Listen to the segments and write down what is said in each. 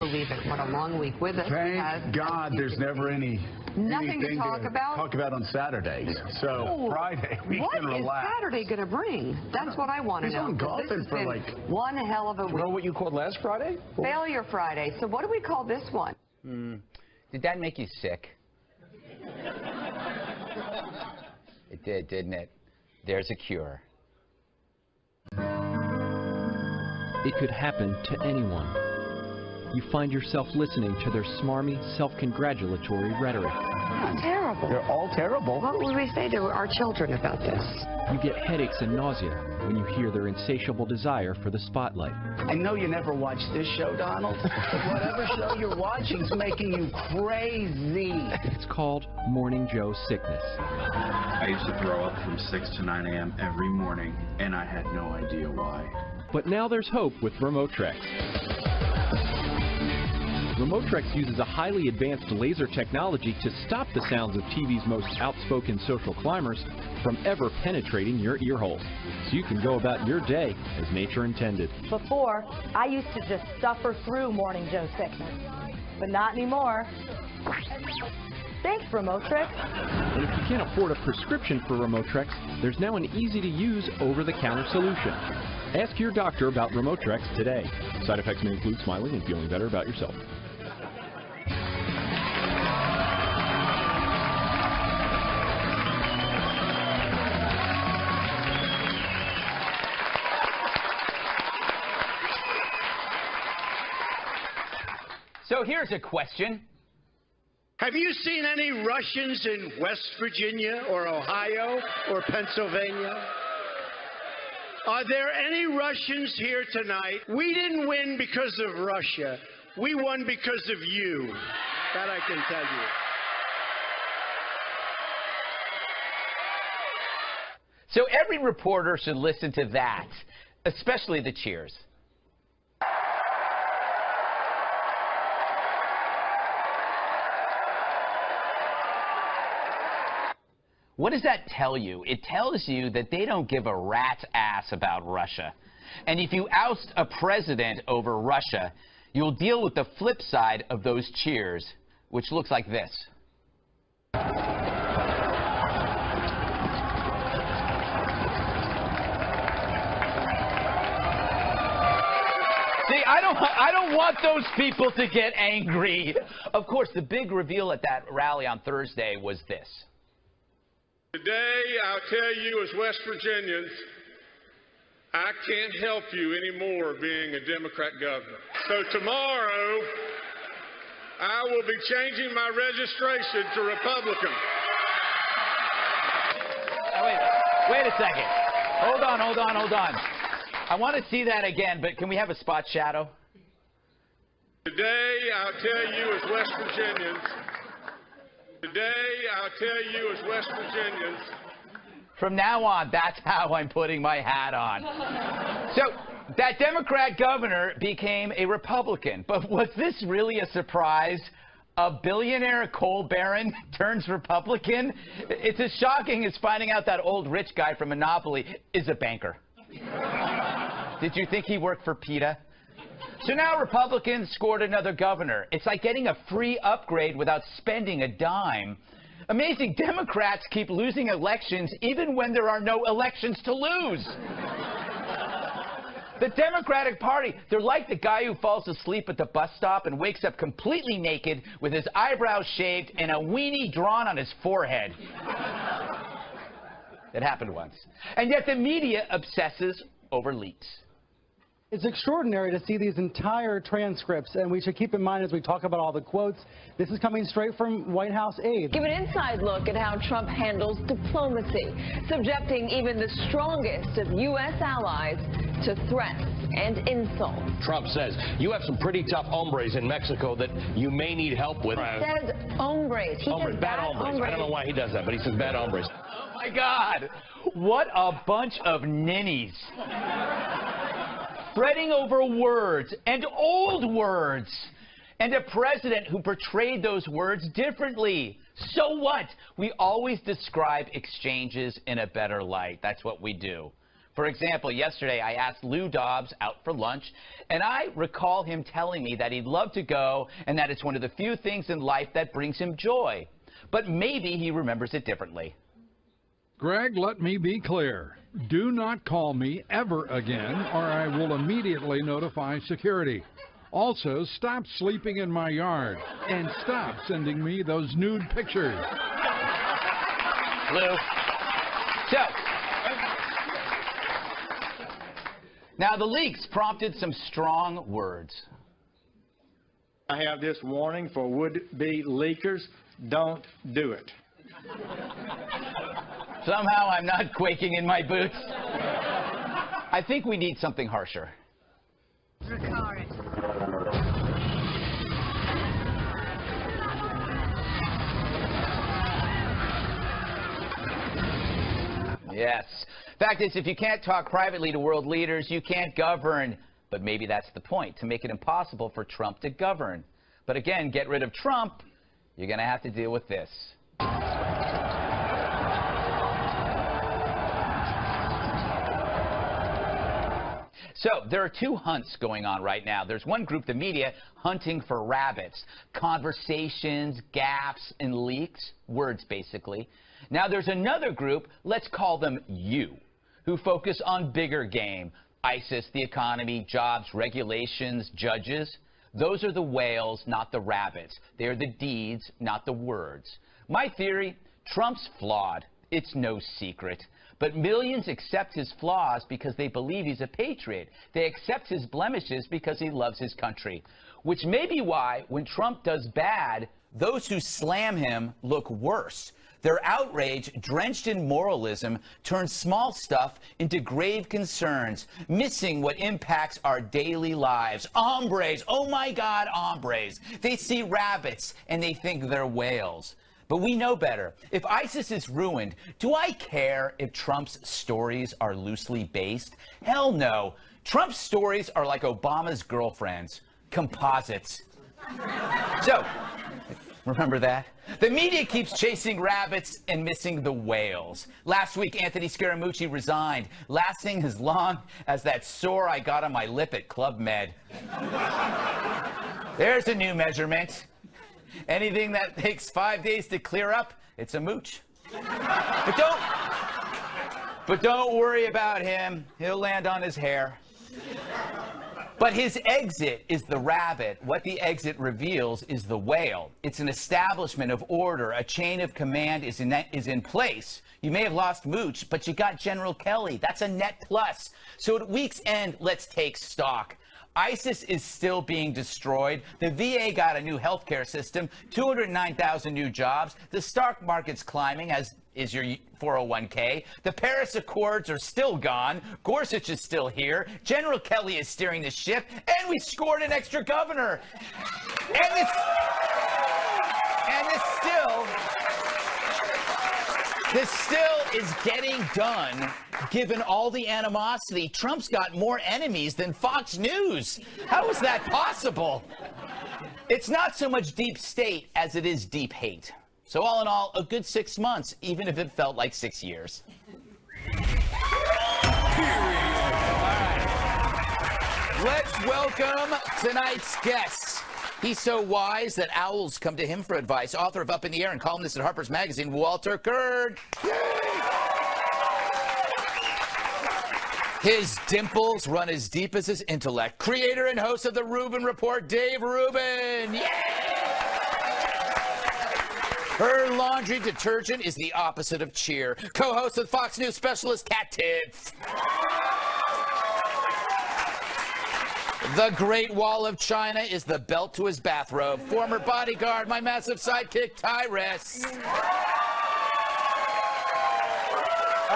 Believe it. What a long week with us. Thank God there's never nothing to talk about on Saturdays. So Friday we can relax. What is Saturday going to bring? That's what I want to know. He's on golfing for like one hell of a week. You know what you called last Friday? Failure Friday. So what do we call this one? Did that make you sick? It did, didn't it? There's a cure. It could happen to anyone. You find yourself listening to their smarmy, self-congratulatory rhetoric. That's terrible. They're all terrible. What would we say to our children about this? You get headaches and nausea when you hear their insatiable desire for the spotlight. I know you never watch this show, Donald, but whatever show you're watching is making you crazy. It's called Morning Joe sickness. I used to throw up from 6 to 9 a.m. every morning, and I had no idea why. But now there's hope with Remotrex. Remotrex uses a highly advanced laser technology to stop the sounds of TV's most outspoken social climbers from ever penetrating your ear holes, so you can go about your day as nature intended. Before, I used to just suffer through Morning Joe sickness, but not anymore. Thanks, Remotrex. And if you can't afford a prescription for Remotrex, there's now an easy-to-use over-the-counter solution. Ask your doctor about Remotrex today. Side effects may include smiling and feeling better about yourself. So here's a question. Have you seen any Russians in West Virginia or Ohio or Pennsylvania? Are there any Russians here tonight? We didn't win because of Russia. We won because of you. That I can tell you. So every reporter should listen to that, especially the cheers. What does that tell you? It tells you that they don't give a rat's ass about Russia. And if you oust a president over Russia, you'll deal with the flip side of those cheers, which looks like this. See, I don't want those people to get angry. Of course, the big reveal at that rally on Thursday was this. Today, I'll tell you as West Virginians, I can't help you anymore being a Democrat governor. So tomorrow, I will be changing my registration to Republican. Wait a second. Hold on. I want to see that again, but can we have a spot shadow? Today, I'll tell you as West Virginians, from now on, that's how I'm putting my hat on. So that Democrat governor became a Republican. But was this really a surprise? A billionaire coal baron turns Republican? It's as shocking as finding out that old rich guy from Monopoly is a banker. Did you think he worked for PETA? So now Republicans scored another governor. It's like getting a free upgrade without spending a dime. Amazing, Democrats keep losing elections even when there are no elections to lose. The Democratic Party, they're like the guy who falls asleep at the bus stop and wakes up completely naked with his eyebrows shaved and a weenie drawn on his forehead. It happened once. And yet the media obsesses over leaks. It's extraordinary to see these entire transcripts, and we should keep in mind as we talk about all the quotes, this is coming straight from White House aides. Give an inside look at how Trump handles diplomacy, subjecting even the strongest of U.S. allies to threats and insults. Trump says, you have some pretty tough hombres in Mexico that you may need help with. He says hombres. He says bad hombres. I don't know why he does that, but he says bad hombres. Oh, my God. What a bunch of ninnies. Fretting over words and old words, and a president who portrayed those words differently. So what? We always describe exchanges in a better light. That's what we do. For example, yesterday I asked Lou Dobbs out for lunch, and I recall him telling me that he'd love to go and that it's one of the few things in life that brings him joy. But maybe he remembers it differently. Greg, let me be clear. Do not call me ever again, or I will immediately notify security. Also, stop sleeping in my yard, and stop sending me those nude pictures. Lou. So, now the leaks prompted some strong words. I have this warning for would-be leakers. Don't do it. Somehow I'm not quaking in my boots. I think we need something harsher. Yes. Fact is, if you can't talk privately to world leaders, you can't govern. But maybe that's the point, to make it impossible for Trump to govern. But again, get rid of Trump, you're going to have to deal with this. So there are two hunts going on right now. There's one group, the media, hunting for rabbits. Conversations, gaffes, and leaks. Words, basically. Now there's another group, let's call them you, who focus on bigger game. ISIS, the economy, jobs, regulations, judges. Those are the whales, not the rabbits. They're the deeds, not the words. My theory, Trump's flawed. It's no secret. But millions accept his flaws because they believe he's a patriot. They accept his blemishes because he loves his country. Which may be why, when Trump does bad, those who slam him look worse. Their outrage, drenched in moralism, turns small stuff into grave concerns, missing what impacts our daily lives. Hombres, oh my God, hombres. They see rabbits and they think they're whales. But we know better. If ISIS is ruined, do I care if Trump's stories are loosely based? Hell no. Trump's stories are like Obama's girlfriends, composites. So, remember that? The media keeps chasing rabbits and missing the whales. Last week, Anthony Scaramucci resigned, lasting as long as that sore I got on my lip at Club Med. There's a new measurement. Anything that takes 5 days to clear up, it's a mooch. But don't worry about him. He'll land on his hair. But his exit is the rabbit. What the exit reveals is the whale. It's an establishment of order. A chain of command is in place. You may have lost Mooch, but you got General Kelly. That's a net plus. So at week's end, let's take stock. ISIS is still being destroyed. The VA got a new healthcare system, 209,000 new jobs. The stock market's climbing, as is your 401k. The Paris Accords are still gone. Gorsuch is still here. General Kelly is steering the ship. And we scored an extra governor. And this still is getting done, given all the animosity. Trump's got more enemies than Fox News. How is that possible? It's not so much deep state as it is deep hate. So all in all, a good 6 months, even if it felt like 6 years. All right. Let's welcome tonight's guests. He's so wise that owls come to him for advice. Author of Up in the Air and columnist at Harper's Magazine, Walter Kirn. His dimples run as deep as his intellect. Creator and host of the Rubin Report, Dave Rubin. Yeah! Her laundry detergent is the opposite of cheer. Co-host of Fox News specialist, Katherine Timpf. The Great Wall of China is the belt to his bathrobe. Former bodyguard, my massive sidekick, Tyrus. All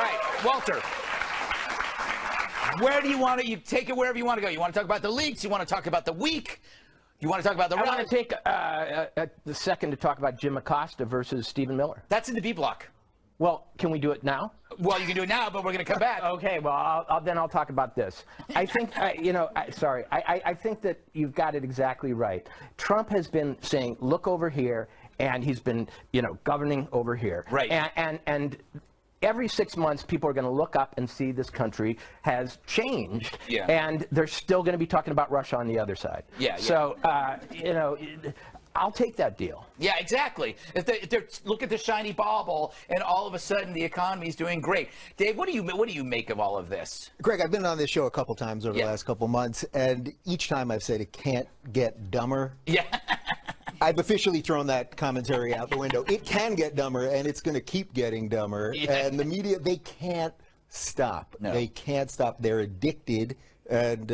right, Walter. Where do you want to, you take it wherever you want to go. You want to talk about the leaks? You want to talk about the week? You want to talk about the... I want to take the second to talk about Jim Acosta versus Stephen Miller. That's in the B block. Well, can we do it now? Well, you can do it now, but we're going to come back. Okay, well, then I'll talk about this. I think, I think that you've got it exactly right. Trump has been saying, look over here, and he's been, governing over here. Right. And every 6 months, people are going to look up and see this country has changed, and they're still going to be talking about Russia on the other side. So, you know, I'll take that deal. Yeah, exactly. If they look at the shiny bauble, and all of a sudden the economy is doing great. Dave, what do you make of all of this? Greg, I've been on this show a couple times over the last couple months, and each time I've said it can't get dumber. Yeah. I've officially thrown that commentary out the window. It can get dumber, and it's going to keep getting dumber. And the media, they can't stop. No. They can't stop. They're addicted, and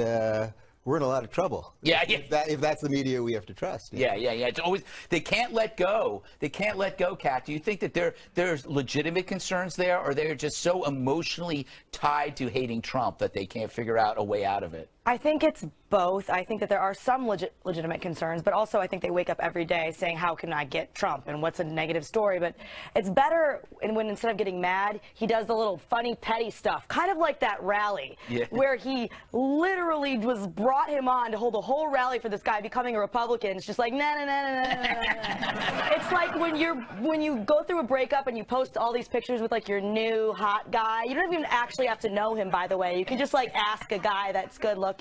we're in a lot of trouble. If that's the media we have to trust. Yeah. It's always, they can't let go. They can't let go, Kat. Do you think that there's legitimate concerns there, or they're just so emotionally tied to hating Trump that they can't figure out a way out of it? I think it's both. I think that there are some legitimate concerns, but also I think they wake up every day saying, how can I get Trump, and what's a negative story? But it's better when instead of getting mad, he does the little funny, petty stuff, kind of like that rally, where he literally brought him on to hold a whole rally for this guy becoming a Republican. It's just like, nah. It's like when you go through a breakup and you post all these pictures with like your new hot guy. You don't even actually have to know him, by the way. You can just like ask a guy that's good looking.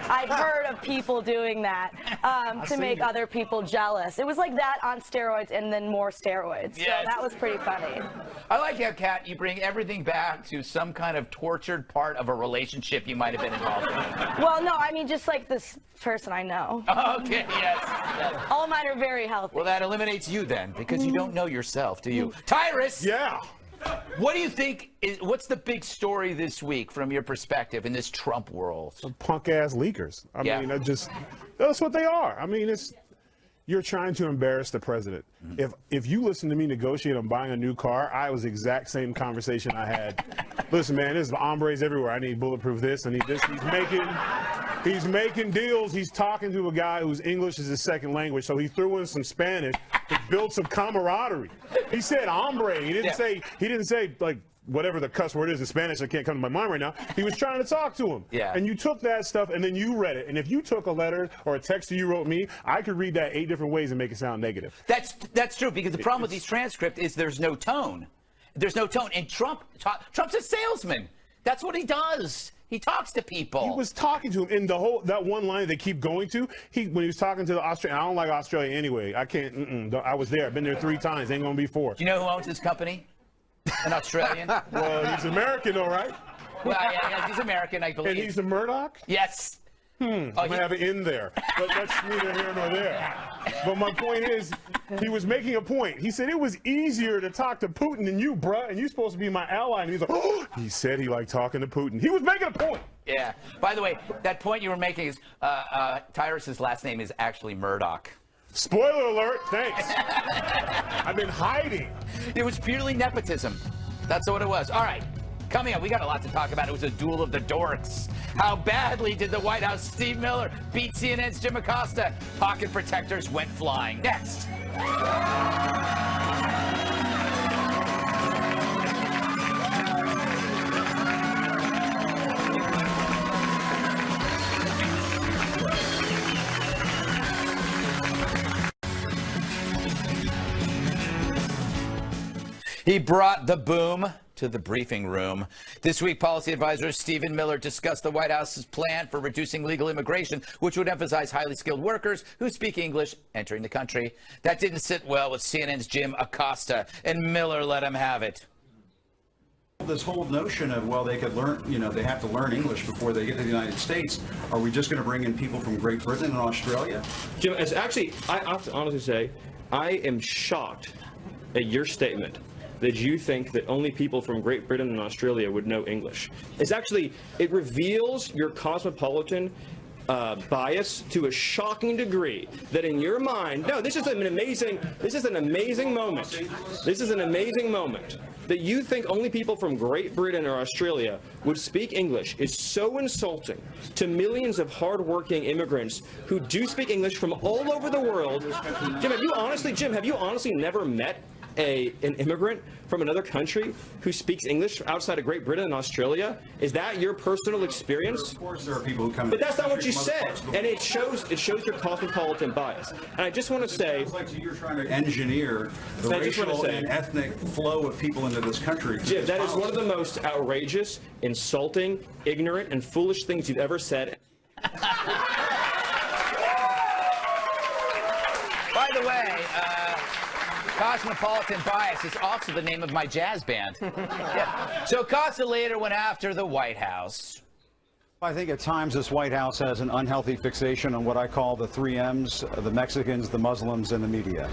I've heard of people doing that to make other people jealous. It was like that on steroids and then more steroids. So that was pretty funny. I like how, Kat, you bring everything back to some kind of tortured part of a relationship you might have been involved in. Well, no, I mean just like this person I know. Okay, yes. All mine are very healthy. Well, that eliminates you then, because you don't know yourself, do you? Tyrus! Yeah. What do you think what's the big story this week from your perspective in this Trump world? Some punk-ass leakers. I mean, that's what they are. I mean, you're trying to embarrass the president. If you listen to me negotiate on buying a new car, I was the exact same conversation I had. Listen, man, there's hombres everywhere. I need bulletproof this. I need this. He's making deals. He's talking to a guy whose English is his second language, so he threw in some Spanish to build some camaraderie. He said hombre. He didn't say like whatever the cuss word is in Spanish that can't come to my mind right now. He was trying to talk to him. And you took that stuff and then you read it. And if you took a letter or a text that you wrote me, I could read that 8 different ways and make it sound negative. That's true, because the problem with these transcripts is there's no tone. There's no tone. And Trump's a salesman. That's what he does. He talks to people. He was talking to him in that one line they keep going to. When he was talking to the Australian, I don't like Australia anyway. I can't. I was there. I've been there 3 times. Ain't gonna be 4. Do you know who owns this company? An Australian? Well, he's American, though, right? Well, yeah, he's American, I believe. And he's the Murdoch? Yes. I'm gonna have it in there, but that's neither here nor there. But my point is, he was making a point. He said it was easier to talk to Putin than you, bruh, and you're supposed to be my ally. And he's like, oh, he said he liked talking to Putin. He was making a point. Yeah. By the way, that point you were making is Tyrus's last name is actually Murdoch. Spoiler alert, thanks. I've been hiding. It was purely nepotism. That's what it was. All right. Coming up, we got a lot to talk about. It was a duel of the dorks. How badly did the White House Steve Miller beat CNN's Jim Acosta? Pocket protectors went flying. Next. He brought the boom to the briefing room. This week, policy advisor Stephen Miller discussed the White House's plan for reducing legal immigration, which would emphasize highly skilled workers who speak English entering the country. That didn't sit well with CNN's Jim Acosta, and Miller let him have it. This whole notion of, well, they could learn, they have to learn English before they get to the United States. Are we just going to bring in people from Great Britain and Australia? Jim, I have to honestly say, I am shocked at your statement that you think that only people from Great Britain and Australia would know English. It reveals your cosmopolitan bias to a shocking degree that in your mind, no, this is an amazing moment. This is an amazing moment. That you think only people from Great Britain or Australia would speak English is so insulting to millions of hardworking immigrants who do speak English from all over the world. Jim, have you honestly never met an immigrant from another country who speaks English outside of Great Britain and Australia? Is that your personal experience? Of course, there are people who come. But that's not what you said, and it shows your cosmopolitan bias. And I just want to say, it's like you're trying to engineer the racial and ethnic flow of people into this country. Jim, that is one of the most outrageous, insulting, ignorant, and foolish things you've ever said. By the way, Cosmopolitan Bias is also the name of my jazz band. Yeah. So Costa later went after the White House. I think at times this White House has an unhealthy fixation on what I call the 3 M's, the Mexicans, the Muslims, and the media.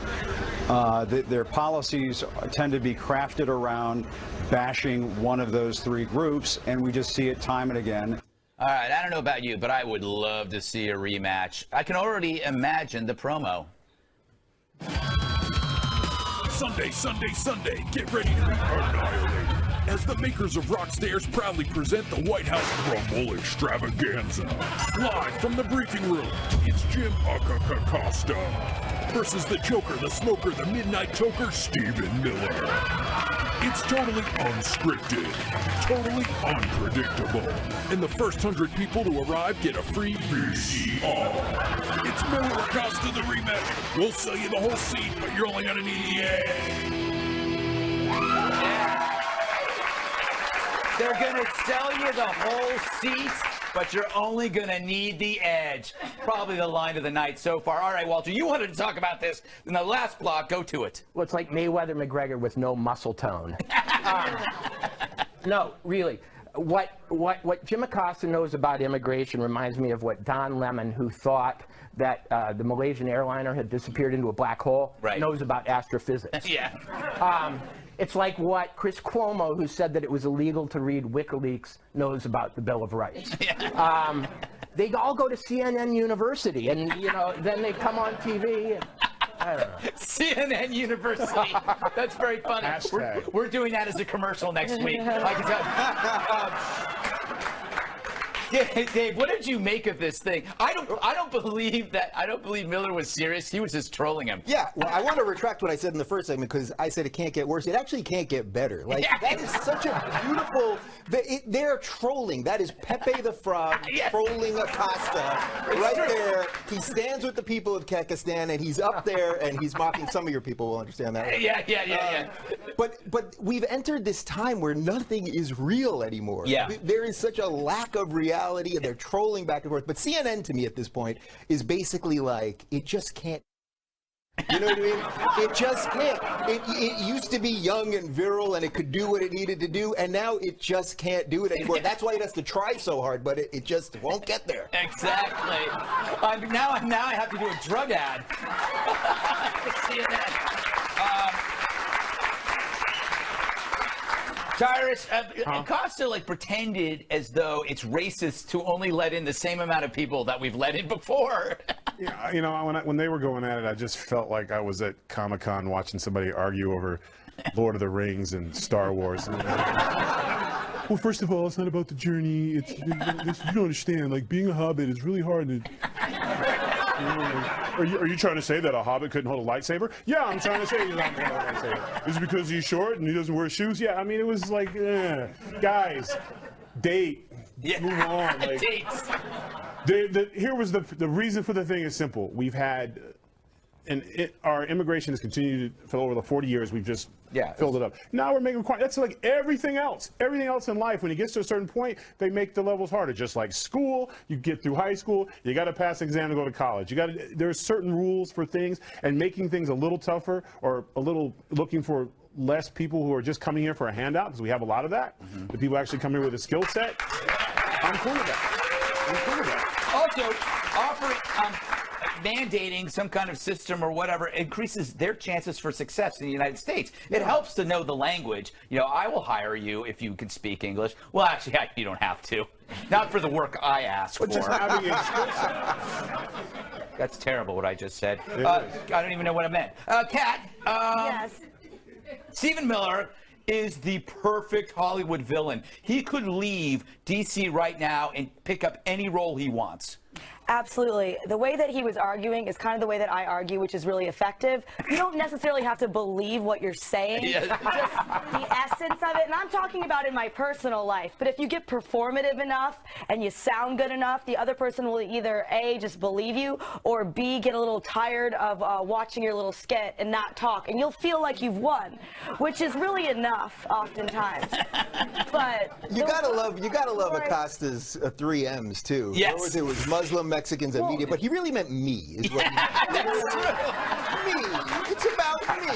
Their policies tend to be crafted around bashing one of those 3 groups, and we just see it time and again. All right, I don't know about you, but I would love to see a rematch. I can already imagine the promo. Sunday, Sunday, Sunday, get ready to be annihilated as the makers of Rockstairs proudly present the White House Rumble Extravaganza. Live from the briefing room, it's Jim Acosta versus the Joker, the Smoker, the Midnight Toker, Stephen Miller. It's totally unscripted, totally unpredictable, and the first 100 people to arrive get a free VCR. It's Miller Acosta the rematch. We'll sell you the whole seat, but you're only gonna need the edge. They're gonna sell you the whole seat, but you're only gonna need the edge. Probably the line of the night so far. All right, Walter, you wanted to talk about this in the last block. Go to it. Well, it's like Mayweather McGregor with no muscle tone. No, really. What Jim Acosta knows about immigration reminds me of what Don Lemon, who thought that the Malaysian airliner had disappeared into a black hole, knows about astrophysics. Yeah. It's like what Chris Cuomo, who said that it was illegal to read WikiLeaks, knows about the Bill of Rights. They all go to CNN University, and then they come on TV. And, I don't know. CNN University. That's very funny. We're doing that as a commercial next week. I can tell. Dave, what did you make of this thing? I don't believe Miller was serious. He was just trolling him. Yeah, well, I want to retract what I said in the first segment because I said it can't get worse. It actually can't get better. Like that is such a beautiful. They're trolling. That is Pepe the Frog trolling Acosta right there. He stands with the people of Kyrgyzstan, and he's up there and he's mocking. Some of your people will understand that. Yeah. But we've entered this time where nothing is real anymore. Yeah. There is such a lack of reality. And they're trolling back and forth. But CNN, to me, at this point, is basically like, it just can't. You know what I mean? It just can't. It used to be young and virile, and it could do what it needed to do, and now it just can't do it anymore. That's why it has to try so hard, but it just won't get there. Exactly. Now I have to do a drug ad. CNN. Tyrus, Acosta pretended as though it's racist to only let in the same amount of people that we've let in before. Yeah, when they were going at it, I just felt like I was at Comic-Con watching somebody argue over Lord of the Rings and Star Wars. Well, first of all, it's not about the journey. You don't understand. Like, being a hobbit is really hard to... Are you trying to say that a hobbit couldn't hold a lightsaber? Yeah, I'm trying to say he's not going to hold a lightsaber. Is it because he's short and he doesn't wear shoes? Yeah, I mean, it was like, guys, date. Move on. Like, dates. Here was the reason for the thing is simple. We've had, our immigration has continued for over the 40 years. We've just filled it up. Now we're making requirements. That's like everything else. Everything else in life, when it gets to a certain point, they make the levels harder. Just like school, you get through high school, you got to pass an exam to go to college. There's certain rules for things, and making things a little tougher or a little looking for less people who are just coming here for a handout, because we have a lot of that. The people actually come here with a skill set. I'm cool with that. Also, offering, mandating some kind of system or whatever increases their chances for success in the United States. It helps to know the language. I will hire you if you can speak English. Well, actually, you don't have to. Not for the work I ask for. Just having a skill set. That's terrible what I just said. I don't even know what I meant. Kat, yes. Stephen Miller is the perfect Hollywood villain. He could leave D.C. right now and pick up any role he wants. Absolutely. The way that he was arguing is kind of the way that I argue, which is really effective. You don't necessarily have to believe what you're saying, just the essence of it. And I'm talking about in my personal life. But if you get performative enough and you sound good enough, the other person will either A, just believe you, or B, get a little tired of watching your little skit and not talk. And you'll feel like you've won, which is really enough oftentimes. But you gotta love Acosta's 3 M's too. Yes. It was Muslim, Mexicans, and media, but he really meant me. Is what me. It's about me.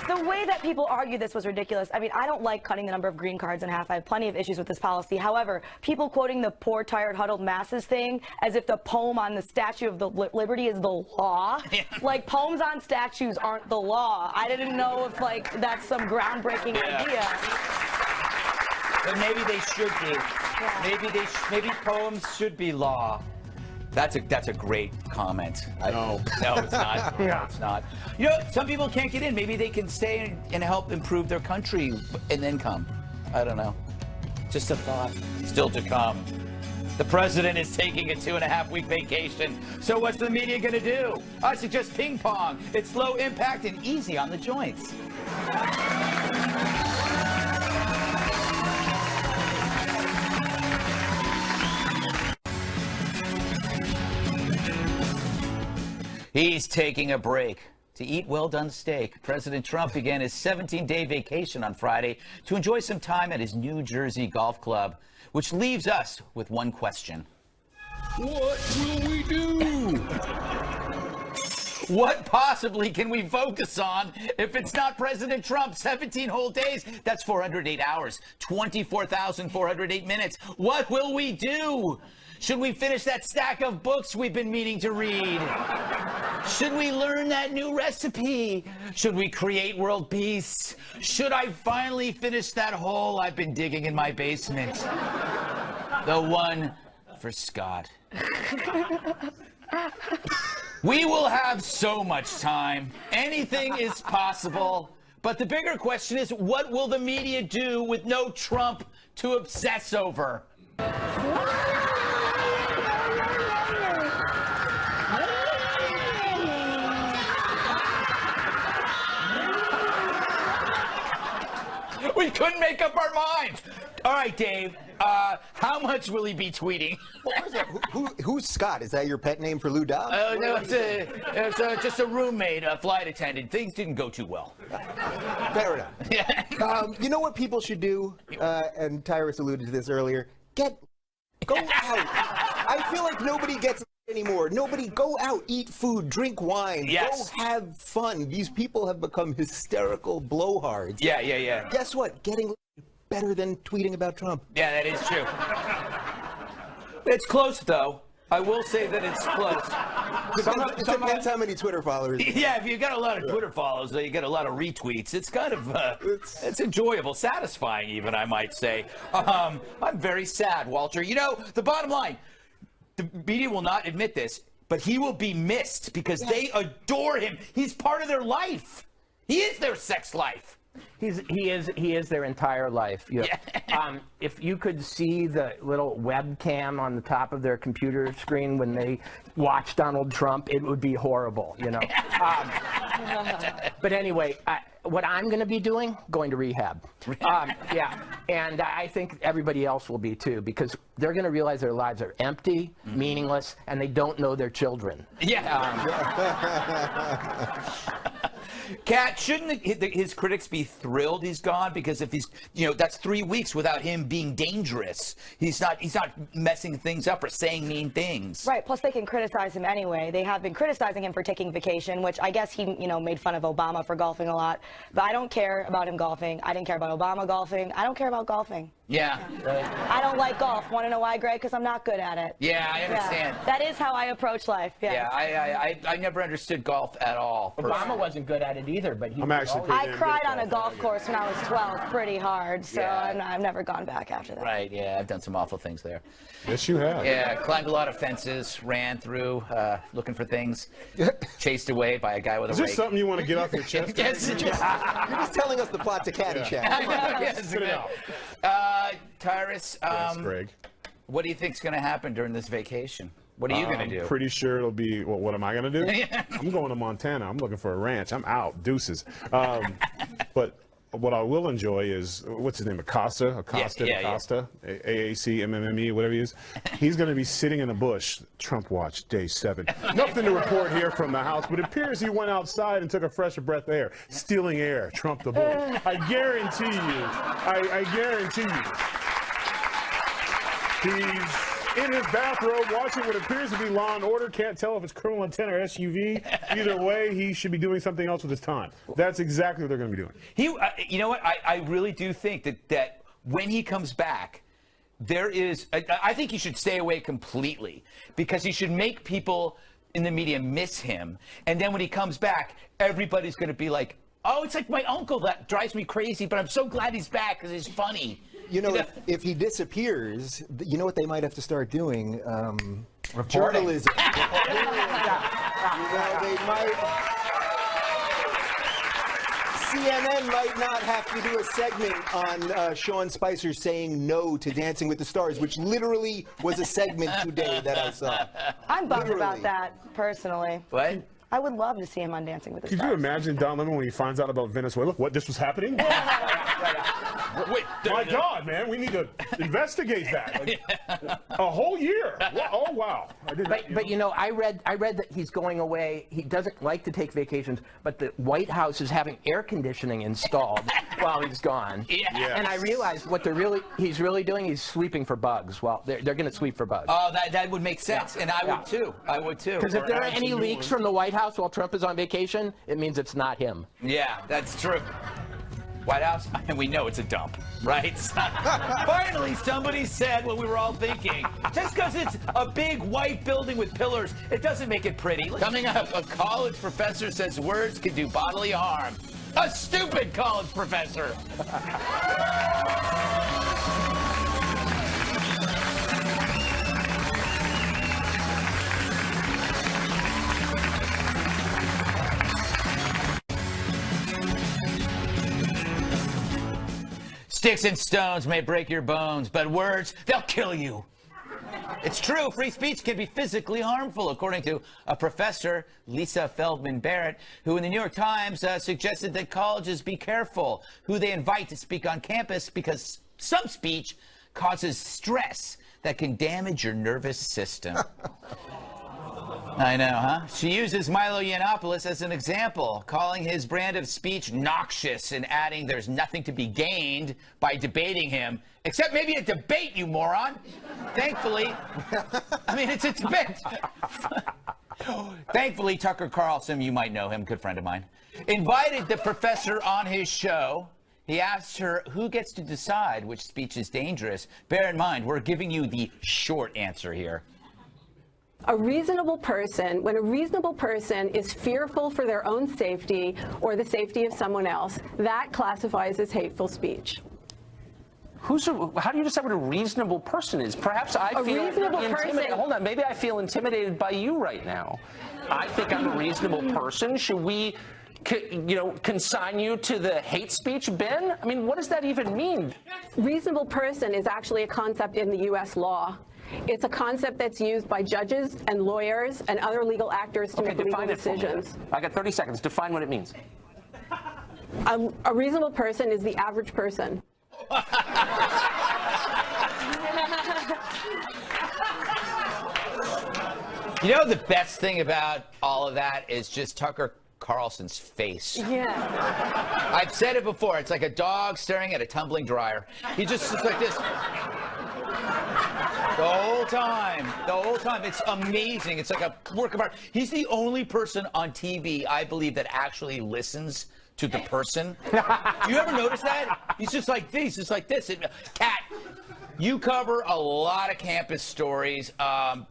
The way that people argue this was ridiculous. I mean, I don't like cutting the number of green cards in half. I have plenty of issues with this policy. However, people quoting the poor, tired, huddled masses thing as if the poem on the Statue of the Liberty is the law. Like, poems on statues aren't the law. I didn't know if, like, that's some groundbreaking idea. But maybe they should be. Yeah. Maybe poems should be law. That's a great comment. No, it's not. No, it's not. You know, some people can't get in. Maybe they can stay and help improve their country and then come. I don't know. Just a thought. Still to come. The president is taking a 2.5-week vacation. So what's the media going to do? I suggest ping pong. It's low impact and easy on the joints. He's taking a break to eat well-done steak. President Trump began his 17-day vacation on Friday to enjoy some time at his New Jersey golf club, which leaves us with one question. What will we do? What possibly can we focus on if it's not President Trump? 17 whole days, that's 408 hours, 24,408 minutes. What will we do? Should we finish that stack of books we've been meaning to read? Should we learn that new recipe? Should we create world peace? Should I finally finish that hole I've been digging in my basement? The one for Scott. We will have so much time. Anything is possible. But the bigger question is, what will the media do with no Trump to obsess over? We couldn't make up our minds. All right, Dave, how much will he be tweeting? Who's Scott? Is that your pet name for Lou Dobbs? No, it's just a roommate, a flight attendant. Things didn't go too well. Fair enough. Yeah. You know what people should do? And Tyrus alluded to this earlier. Go out. I feel like nobody gets it anymore. Nobody go out, eat food, drink wine. Yes. Go have fun. These people have become hysterical blowhards. Yeah. Guess what? Getting better than tweeting about Trump. Yeah, that is true. It's close, though. I will say that it's close. It depends how many Twitter followers. Yeah, if you got a lot of Twitter follows, you get a lot of retweets. It's kind of, it's enjoyable, satisfying even, I might say. I'm very sad, Walter. You know, the bottom line, the media will not admit this, but he will be missed because they adore him. He's part of their life. He is their sex life. He is their entire life. You know, if you could see the little webcam on the top of their computer screen when they watch Donald Trump, it would be horrible, you know. But anyway, what I'm going to be doing, going to rehab. Yeah, and I think everybody else will be too, because they're going to realize their lives are empty, meaningless, and they don't know their children. Kat, shouldn't his critics be thrilled he's gone? Because if he's, you know, that's 3 weeks without him being dangerous. He's not messing things up or saying mean things. Right. Plus, they can criticize him anyway. They have been criticizing him for taking vacation, which I guess he, you know, made fun of Obama for golfing a lot. But I don't care about him golfing. I didn't care about Obama golfing. I don't care about golfing. Yeah. I don't like golf. Want to know why, Greg? Because I'm not good at it. Yeah, I understand. Yeah. That is how I approach life. Yeah, I never understood golf at all. Obama wasn't good at it either, but he. I cried on a golf course when I was 12 pretty hard, so I've never gone back after that. Right, yeah, I've done some awful things there. Yes, you have. Yeah, climbed a lot of fences, ran through, looking for things, chased away by a guy with a rake. Is this something you want to get off your chest? Yes. You're just telling us the plot to Caddyshack. I know, yes. Tyrus, yes, Greg. what do you think's going to happen during this vacation? What are you going to do? I'm pretty sure it'll be, well, what am I going to do? I'm going to Montana. I'm looking for a ranch. I'm out. Deuces. But what I will enjoy is, what's his name, Acosta, AAC, MMME, whatever he is. He's going to be sitting in a bush. Trump watch, day 7. Nothing to report here from the House, but it appears he went outside and took a fresh breath of air. Stealing air, Trump the bull. I guarantee you, I guarantee you, he's in his bathrobe watching what appears to be Law and Order. Can't tell if it's criminal intent or SUV. Either way, he should be doing something else with his time. That's exactly what they're going to be doing. You know what? I really do think that when he comes back, there is, I think he should stay away completely, because he should make people in the media miss him. And then when he comes back, everybody's going to be like, oh, it's like my uncle that drives me crazy, but I'm so glad he's back because he's funny. You know, if he disappears, you know what they might have to start doing? Reporting. Journalism. You know, they might... CNN might not have to do a segment on Sean Spicer saying no to Dancing with the Stars, which literally was a segment today that I saw. I'm bummed about that, personally. What? I would love to see him on Dancing with the Could Stars. you imagine Don Lemon when he finds out about Venezuela? What, this was happening? Wait, my God, man, we need to investigate that. Like, a whole year. Oh, wow. But you know, I read that he's going away. He doesn't like to take vacations, but the White House is having air conditioning installed while he's gone. Yeah. And I realized what he's really doing, he's sweeping for bugs. Well, they're going to sweep for bugs. Oh, that would make sense, and I would too. I would too. Because if there are any leaks from the White House while Trump is on vacation, it means it's not him. Yeah, that's true. White House, and we know it's a dump, right? Finally, somebody said what we were all thinking. Just because it's a big white building with pillars, it doesn't make it pretty. Coming up, a college professor says words can do bodily harm. A stupid college professor. Sticks and stones may break your bones, but words, they'll kill you. It's true, free speech can be physically harmful, according to a professor, Lisa Feldman Barrett, who in the New York Times suggested that colleges be careful who they invite to speak on campus, because some speech causes stress that can damage your nervous system. I know, huh? She uses Milo Yiannopoulos as an example, calling his brand of speech noxious and adding there's nothing to be gained by debating him, except maybe a debate, you moron. Thankfully, I mean, it's a debate. Thankfully, Tucker Carlson, you might know him, good friend of mine, invited the professor on his show. He asked her who gets to decide which speech is dangerous. Bear in mind, we're giving you the short answer here. A reasonable person, when a reasonable person is fearful for their own safety or the safety of someone else, that classifies as hateful speech. How do you decide what a reasonable person is? Perhaps I feel intimidated. Hold on, maybe I feel intimidated by you right now. I think I'm a reasonable person. Should we, consign you to the hate speech bin? I mean, what does that even mean? Reasonable person is actually a concept in the U.S. law. It's a concept that's used by judges and lawyers and other legal actors to make legal decisions. I got 30 seconds. Define what it means. A reasonable person is the average person. You know, the best thing about all of that is just Tucker Carlson's face. Yeah. I've said it before. It's like a dog staring at a tumbling dryer. He just looks like this. The whole time. It's amazing. It's like a work of art. He's the only person on TV, I believe, that actually listens to the person. Do you ever notice that? He's just like this. It's like this. Kat, you cover a lot of campus stories.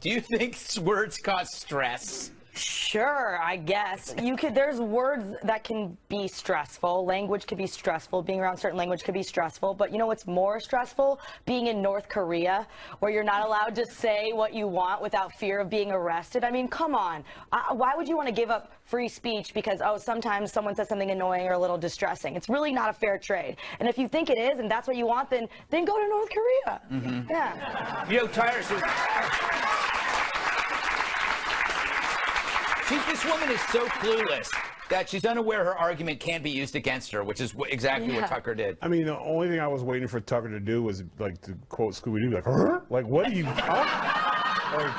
Do you think words cause stress? Sure, I guess. There's words that can be stressful. Language could be stressful. Being around certain language could be stressful. But you know what's more stressful? Being in North Korea, where you're not allowed to say what you want without fear of being arrested. I mean, come on. Why would you want to give up free speech because, oh, sometimes someone says something annoying or a little distressing? It's really not a fair trade. And if you think it is and that's what you want, then go to North Korea. Mm-hmm. Yeah. You know, Tyrus was... This woman is so clueless that she's unaware her argument can be used against her, which is exactly what Tucker did. I mean, the only thing I was waiting for Tucker to do was, like, to quote Scooby-Doo, like, huh? Like, what are you, huh? Like,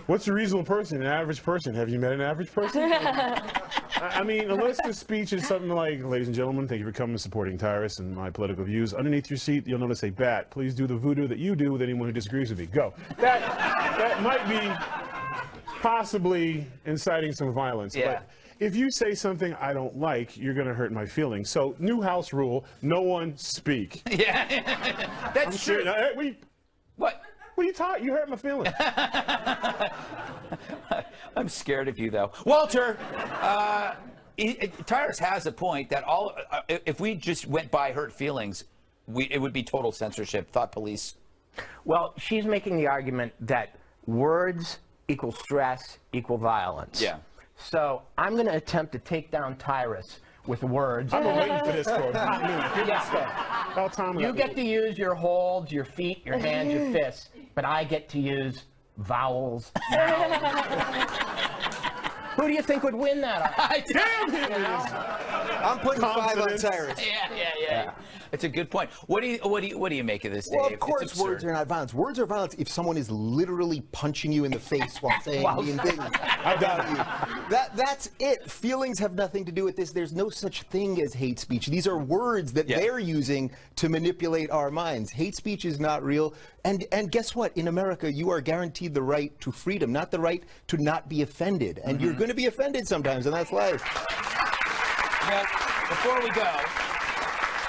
what's a reasonable person, an average person? Have you met an average person? I mean, unless the speech is something like, ladies and gentlemen, thank you for coming and supporting Tyrus and my political views. Underneath your seat, you'll notice a bat. Please do the voodoo that you do with anyone who disagrees with me. Go. That might be possibly inciting some violence. Yeah. But if you say something I don't like, you're going to hurt my feelings. So, new house rule, no one speak. Yeah, that's true. What are you talking? You hurt my feelings. I'm scared of you, though. Walter, Tyrus has a point that if we just went by hurt feelings, it would be total censorship, thought police. Well, she's making the argument that words equal stress equal violence. Yeah. So I'm going to attempt to take down Tyrus with words. I've been waiting for this for a minute. You get to use your holds, your feet, your hands, your fists, but I get to use vowels. Who do you think would win that? I'm putting 5 on Tyrus. Yeah. It's a good point. What do you make of this, Dave? Well, of course, words are not violence. Words are violence if someone is literally punching you in the face while saying mean things about you. That's it. Feelings have nothing to do with this. There's no such thing as hate speech. These are words that they're using to manipulate our minds. Hate speech is not real. And guess what? In America, you are guaranteed the right to freedom, not the right to not be offended. And you're going to be offended sometimes, and that's life. Well, before we go,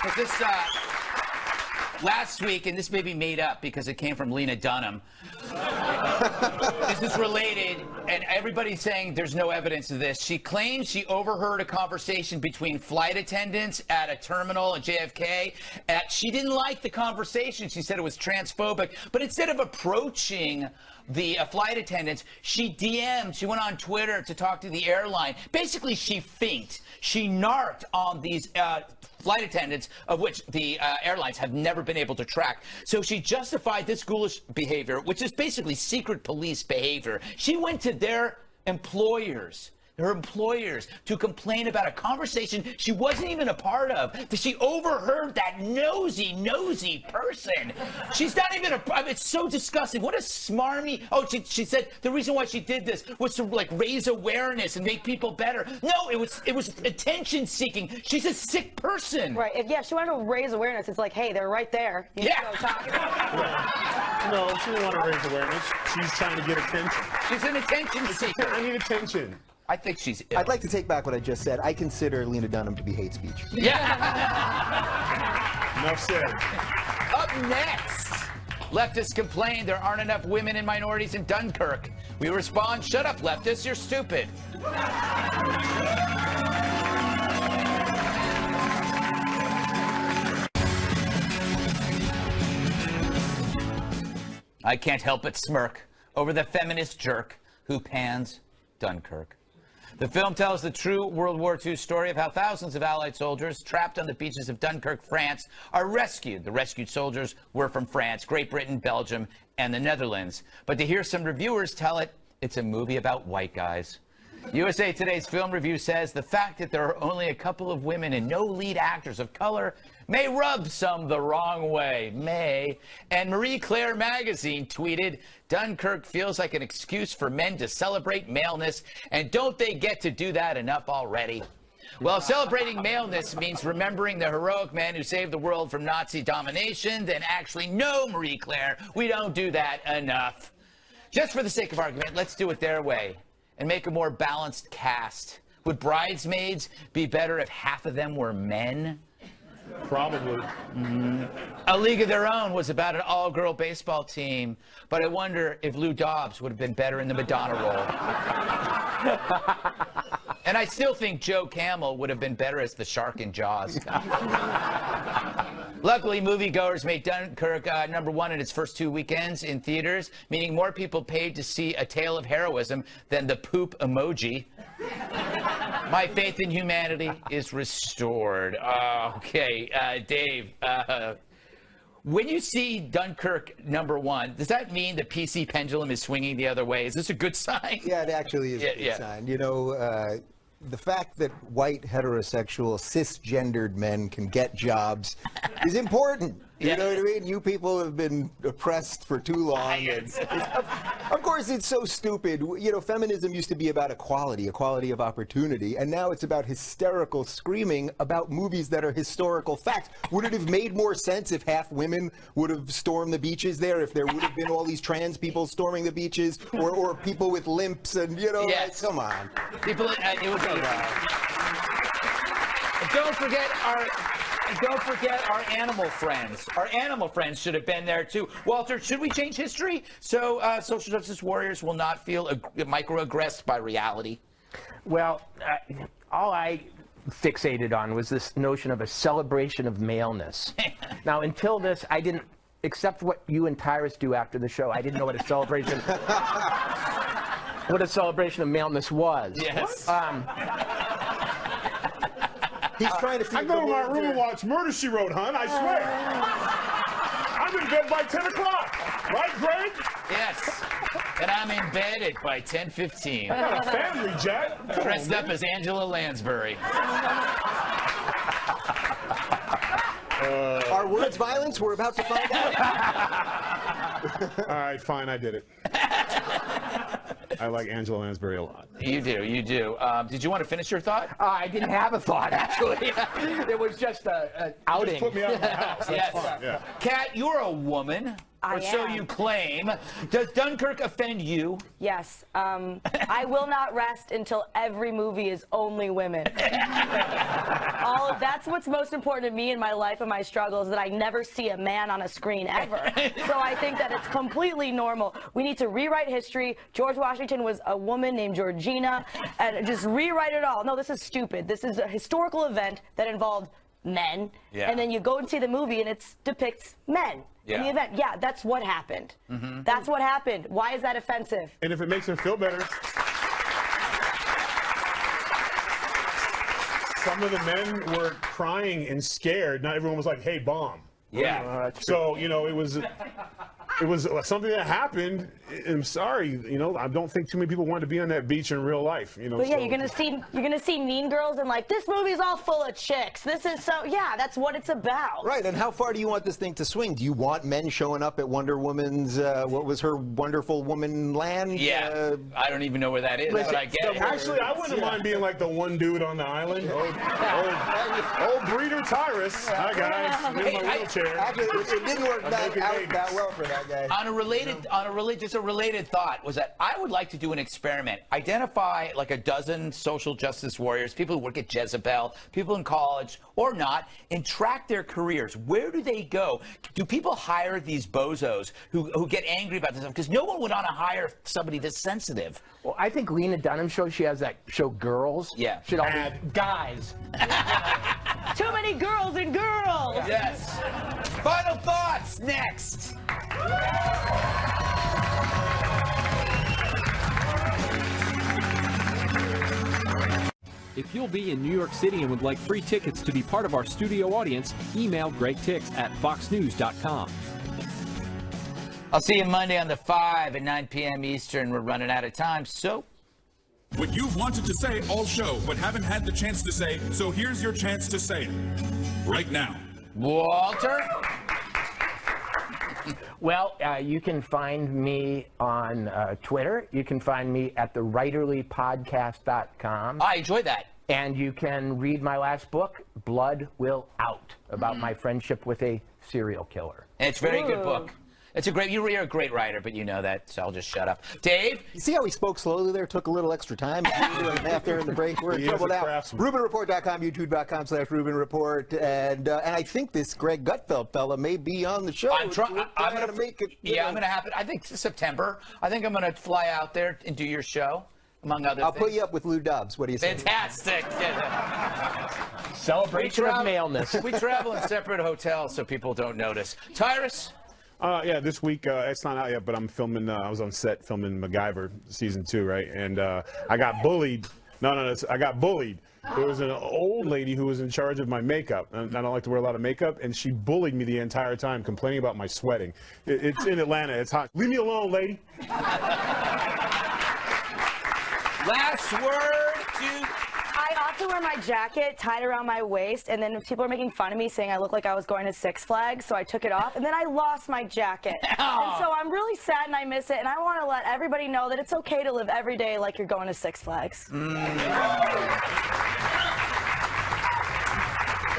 because this last week, and this may be made up because it came from Lena Dunham. This is related, and everybody's saying there's no evidence of this. She claims she overheard a conversation between flight attendants at a terminal at JFK. She didn't like the conversation. She said it was transphobic. But instead of approaching the flight attendants, she went on Twitter to talk to the airline. Basically, she finked. She narked on these flight attendants, of which the airlines have never been able to track. So she justified this ghoulish behavior, which is basically secret police behavior. She went to their employers, to complain about a conversation she wasn't even a part of. She overheard that nosy person. She's not even it's so disgusting. What a smarmy. Oh, she said the reason why she did this was to like raise awareness and make people better. No, it was attention seeking. She's a sick person. Right. If she wanted to raise awareness, it's like, hey, they're right there. You know, talking about No, she didn't want to raise awareness. She's trying to get attention. She's an attention seeker. I need attention. I think she's ill. I'd like to take back what I just said. I consider Lena Dunham to be hate speech. Yeah. Enough said. Up next, leftists complain there aren't enough women and minorities in Dunkirk. We respond, shut up, leftists, you're stupid. I can't help but smirk over the feminist jerk who pans Dunkirk. The film tells the true World War II story of how thousands of Allied soldiers trapped on the beaches of Dunkirk, France, are rescued. The rescued soldiers were from France, Great Britain, Belgium, and the Netherlands. But to hear some reviewers tell it, it's a movie about white guys. USA Today's film review says the fact that there are only a couple of women and no lead actors of color may rub some the wrong way. And Marie Claire magazine tweeted, Dunkirk feels like an excuse for men to celebrate maleness, and don't they get to do that enough already? Well, celebrating maleness means remembering the heroic men who saved the world from Nazi domination. Then actually, no, Marie Claire, we don't do that enough. Just for the sake of argument, let's do it their way and make a more balanced cast. Would Bridesmaids be better if half of them were men? Probably. A League of Their Own was about an all-girl baseball team, but I wonder if Lou Dobbs would have been better in the Madonna role. And I still think Joe Camel would have been better as the shark in Jaws. Luckily, moviegoers made Dunkirk #1 in its first 2 weekends in theaters, meaning more people paid to see a tale of heroism than the poop emoji. My faith in humanity is restored. Okay, Dave, When you see Dunkirk #1, does that mean the PC pendulum is swinging the other way? Is this a good sign? Yeah, it actually is a good sign. You know, the fact that white, heterosexual, cisgendered men can get jobs is important. You know what I mean? You people have been oppressed for too long. Of course, it's so stupid. You know, feminism used to be about equality of opportunity, and now it's about hysterical screaming about movies that are historical facts. Would it have made more sense if half women would have stormed the beaches there, if there would have been all these trans people storming the beaches, or people with limps, and, you know, like, come on. People, it would be... Don't forget our animal friends. Our animal friends should have been there too. Walter, should we change history so social justice warriors will not feel microaggressed by reality? Well, all I fixated on was this notion of a celebration of maleness. Now, until this, I didn't, except what you and Tyrus do after the show, I didn't know what a celebration of maleness was. Yes. He's trying to see. I go to my room and watch Murder, She Wrote, hon. I swear. I'm in bed by 10 o'clock. Right, Greg? Yes. And I'm in bed by 10:15. I got a family, Jack. Dressed up as Angela Lansbury. Are words violence? We're about to find out. All right, fine. I did it. I like Angela Lansbury a lot. You do, you do. Did you want to finish your thought? I didn't have a thought, actually. It was just an outing. Just put me out of my house. That's fine. Yeah. Kat, you're a woman. Or so you claim. Does Dunkirk offend you? Yes. I will not rest until every movie is only women. That's what's most important to me in my life and my struggles, that I never see a man on a screen ever. So I think that it's completely normal. We need to rewrite history. George Washington was a woman named Georgina, and just rewrite it all. No, this is stupid. This is a historical event that involved men, and then you go and see the movie and it depicts men. In the event. Yeah, that's what happened. That's what happened. Why is that offensive? And if it makes him feel better, some of the men were crying and scared. Not everyone was like, hey, bomb. Yeah. So, you know, it was something that happened. I'm sorry, you know, I don't think too many people want to be on that beach in real life, you know. But yeah, you're gonna see Mean Girls and like, this movie's all full of chicks. This is so, yeah, that's what it's about. Right, and how far do you want this thing to swing? Do you want men showing up at Wonder Woman's, what was her Wonderful Woman land? Yeah, I don't even know where that is, but I get it. Actually, I wouldn't mind being like the one dude on the island. Old breeder Tyrus. Hi, guys. I'm in my wheelchair. Actually, it didn't work that well for that guy. On a related thought was that I would like to do an experiment. Identify like a dozen social justice warriors, people who work at Jezebel, people in college or not, and track their careers. Where do they go? Do people hire these bozos who get angry about this stuff? Because no one would want to hire somebody this sensitive. Well, I think Lena Dunham show, she has that show Girls. Yeah. Should all be guys. Too many girls and girls. Yes. Final thoughts next. If you'll be in New York City and would like free tickets to be part of our studio audience, email gregtix@foxnews.com. I'll see you Monday on the 5 at 9 p.m. Eastern. We're running out of time, so... What you've wanted to say all show, but haven't had the chance to say, so here's your chance to say it. Right now. Walter? Well, you can find me on Twitter. You can find me at thewriterlypodcast.com. I enjoy that. And you can read my last book, Blood Will Out, about my friendship with a serial killer. And it's a very good book. It's a great, you're a great writer, but you know that, so I'll just shut up. Dave? You see how he spoke slowly there? Took a little extra time. Half there in the break. We're in trouble now. RubinReport.com, YouTube.com/RubinReport. And I think this Greg Gutfeld fella may be on the show. I'm going to make it. Yeah, I'm going to have it. I think September. I think I'm going to fly out there and do your show, among other things. I'll put you up with Lou Dobbs. What do you say? Fantastic. Celebration of maleness. We travel in separate hotels so people don't notice. Tyrus? Yeah, this week, it's not out yet, but I'm filming, I was on set filming MacGyver season 2, right? And I got bullied No, I got bullied. There was an old lady who was in charge of my makeup, and I don't like to wear a lot of makeup, and she bullied me the entire time, complaining about my sweating. It's in Atlanta. It's hot. Leave me alone, lady. Last word to... I often wear my jacket tied around my waist, and then people are making fun of me, saying I look like I was going to Six Flags, so I took it off, and then I lost my jacket. And so I'm really sad and I miss it, and I want to let everybody know that it's okay to live every day like you're going to Six Flags. That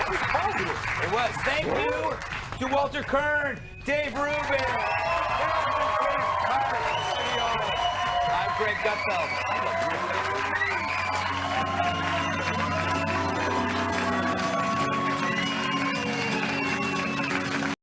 was positive. It was. Thank you to Walter Kirn, Dave Rubin, I'm Greg Gutfeld.